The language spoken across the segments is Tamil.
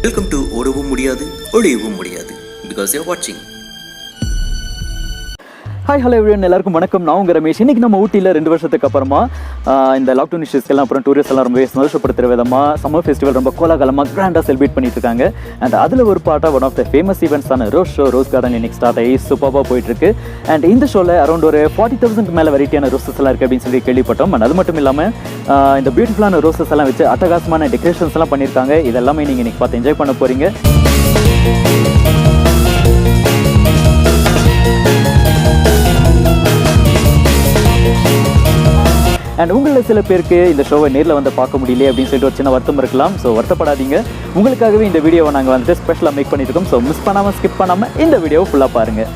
வெல்கம் டு ஓடவும் முடியாது ஒளியவும் முடியாது பிகாஸ் யூ ஆர் வாட்சிங். ஹாய் ஹலோ எவ்ரிவன், எல்லாருக்கும் வணக்கம். நான் உங்கள் ரமேஷ். இன்றைக்கி நம்ம ஊட்டியில் 2 வருஷத்துக்கு அப்புறமா இந்த லாக்டவுன் இஷ்யூஸ்க்கெல்லாம் அப்புறம் டூரிஸ்ட் எல்லாம் ரொம்பவே சந்தோஷப்படுத்துகிற விதமாக சம்மர் ஃபெஸ்டிவல் ரொம்ப கோலாகலமாக கிராண்டாக செலிப்ரேட் பண்ணிட்டு இருக்காங்க. அண்ட் அதில் ஒரு பார்ட்டாக ஒன் ஆஃப் த ஃபேமஸ் ஈவெண்ட்ஸான ரோஸ் கார்டன் இன்னைக்கு ஸ்டார்ட் ஆகி சூப்பராக போயிட்டுருக்கு. அண்ட் இந்த ஷோவில் அரௌண்ட் ஒரு 40,000 மேலே வெரைட்டியான ரோசஸ் எல்லாம் இருக்குது அப்படின்னு சொல்லி கேள்விப்பட்டோம். அண்ட் அது மட்டும் இல்லாமல் இந்த பியூட்டிஃபுல்லான ரோசஸ் எல்லாம் வச்சு அட்டகாசமான டெக்கரேஷன்ஸ் எல்லாம் பண்ணியிருக்காங்க. இதெல்லாமே நீங்கள் இன்றைக்கி பார்த்து என்ஜாய் பண்ண போகிறீங்க. அண்ட் உங்களில் சில பேருக்கு இந்த ஷோவை நேரில் வந்து பார்க்க முடியல அப்படின்னு சொல்லிட்டு ஒரு சின்ன வருத்தம் இருக்கலாம். ஸோ வருத்தப்படாதீங்க, உங்களுக்காகவே இந்த வீடியோவை நாங்கள் வந்துட்டு ஸ்பெஷலாக மேக் பண்ணியிருக்கோம். ஸோ மிஸ் பண்ணாமல் ஸ்கிப் பண்ணாமல் இந்த வீடியோவை ஃபுல்லாக பாருங்கள்.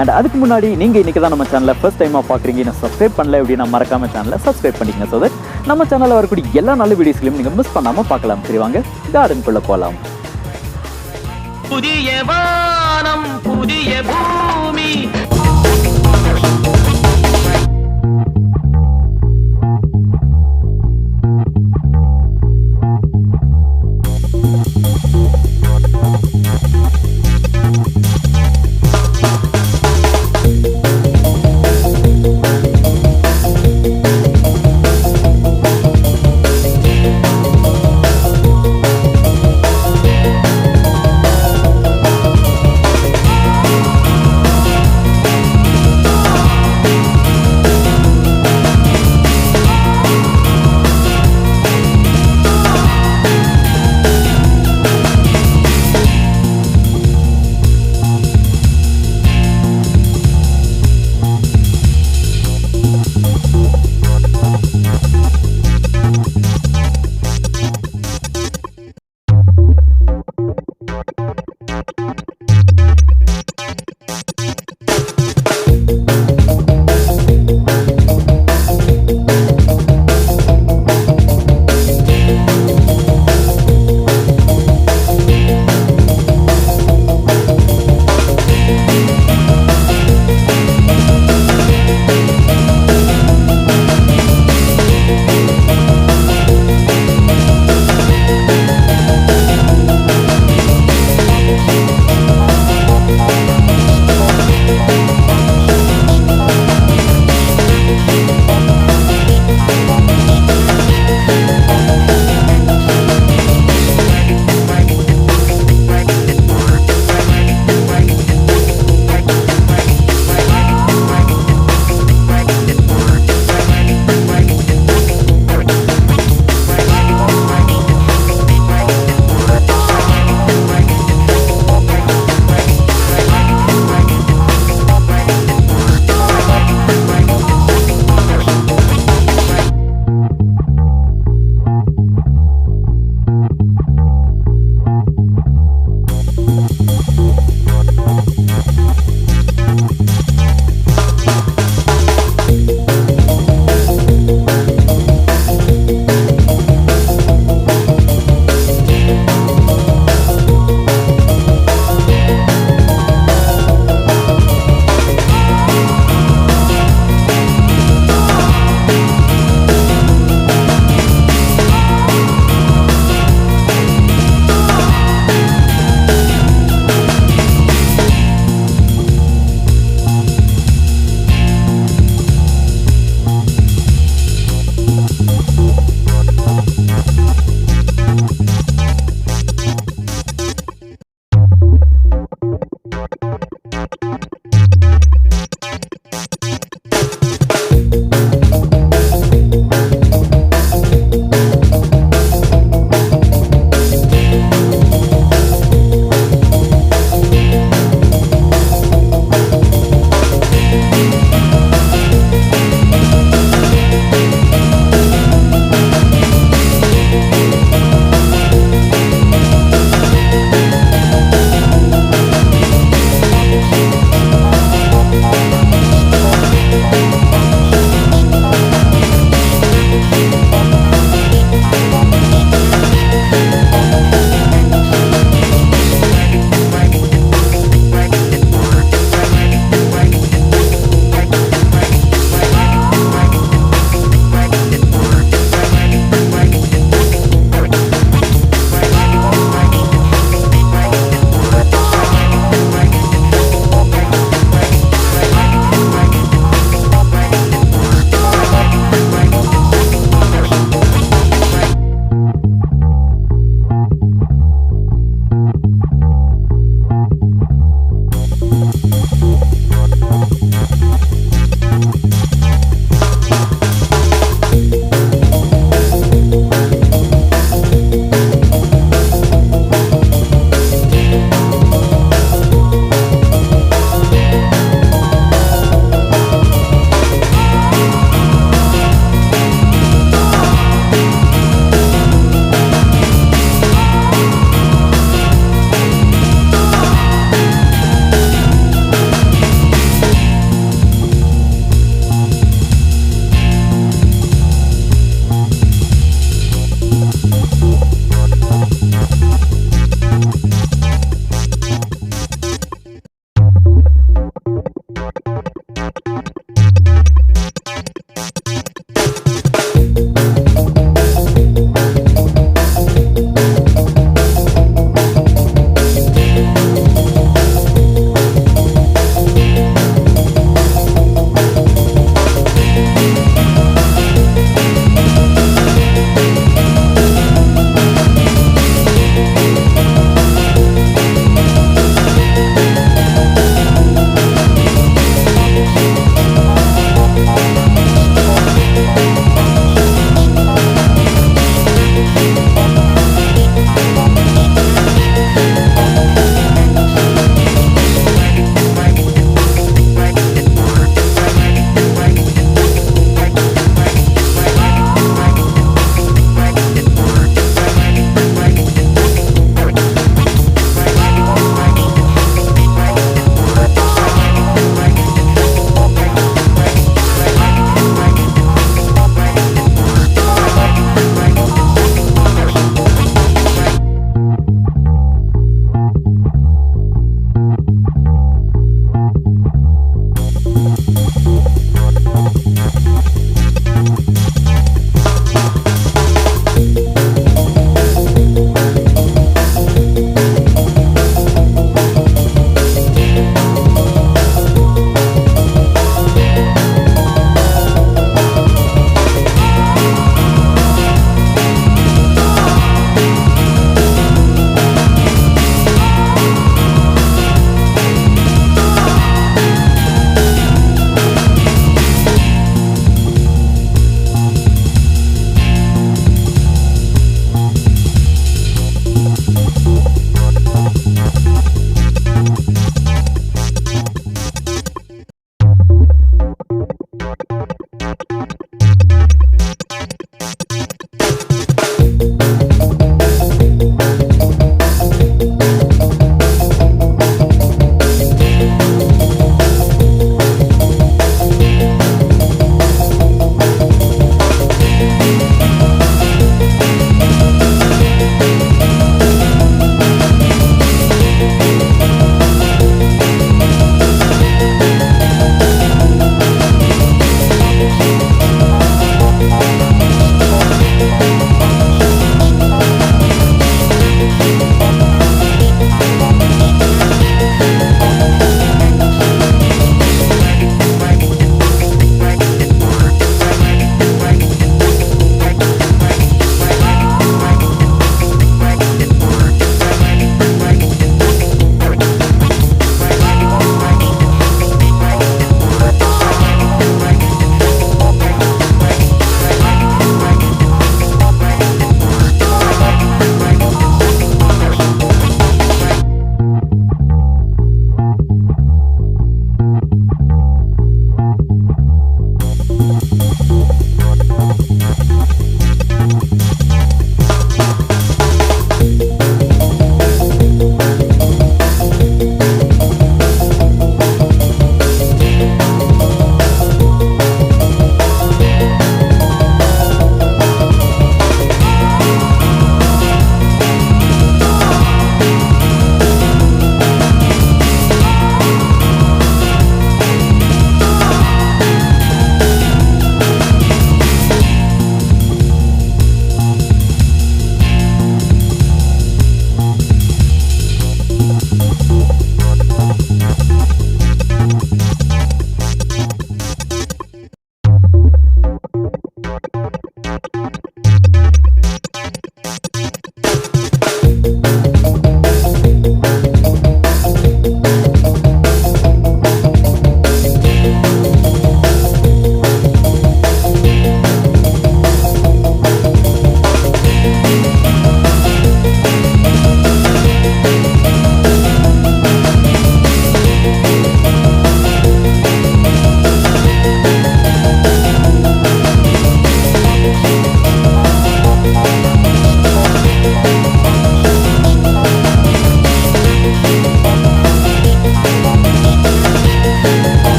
அண்ட் அதுக்கு முன்னாடி நீங்கள் இன்றைக்கி தான் நம்ம சேனலை ஃபர்ஸ்ட் டைமாக பார்க்குறீங்க, நான் சப்ஸ்கிரைப் பண்ணல அப்படின்னா மறக்காம சேனலை சப்ஸ்கிரைப் பண்ணிக்கங்க. ஸோ தட் நம்ம சேனலில் வரக்கூடிய எல்லா நல்ல வீடியோஸ்லையும் நீங்கள் மிஸ் பண்ணாமல் பார்க்கலாம். சரி வாங்க கார்டனுக்குள்ளே போகலாம். புதிய வானம் புதிய பூமி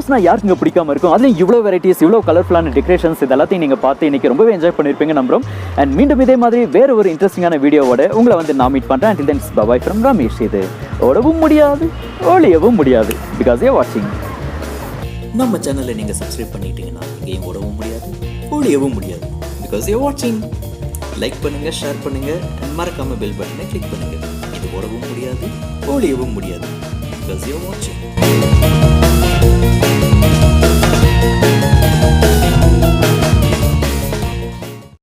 ஷிப்ஸ்னால் யாருக்குங்க பிடிக்காம இருக்கும்? அதுலேயும் இவ்வளோ வெரைட்டிஸ், இவ்வளோ கலர்ஃபுல்லான டெக்கரேஷன்ஸ் இதெல்லாத்தையும் நீங்கள் பார்த்து இன்றைக்கி ரொம்பவே என்ஜாய் பண்ணியிருப்பீங்க நம்புறோம். அண்ட் மீண்டும் இதே மாதிரி வேறு ஒரு இன்ட்ரெஸ்டிங்கான வீடியோவோட உங்களை வந்து நான் மீட் பண்ணுறேன். until then bye from Ramesh. இது ஓடவும் முடியாது, ஒளியவும் முடியாது, பிகாஸ் யூ வாட்சிங். நம்ம சேனலை நீங்கள் சப்ஸ்கிரைப் பண்ணிட்டீங்கன்னா கேம் ஓடவும் முடியாது, ஒளியவும் முடியாது, பிகாஸ் யூ வாட்சிங். லைக் பண்ணுங்கள், ஷேர் பண்ணுங்கள், மறக்காமல் பெல் பட்டனை கிளிக் பண்ணுங்கள். இது ஓடவும் முடியாது, ஒளியவும் முடியாது, பிகாஸ் யூ வாட்சிங்.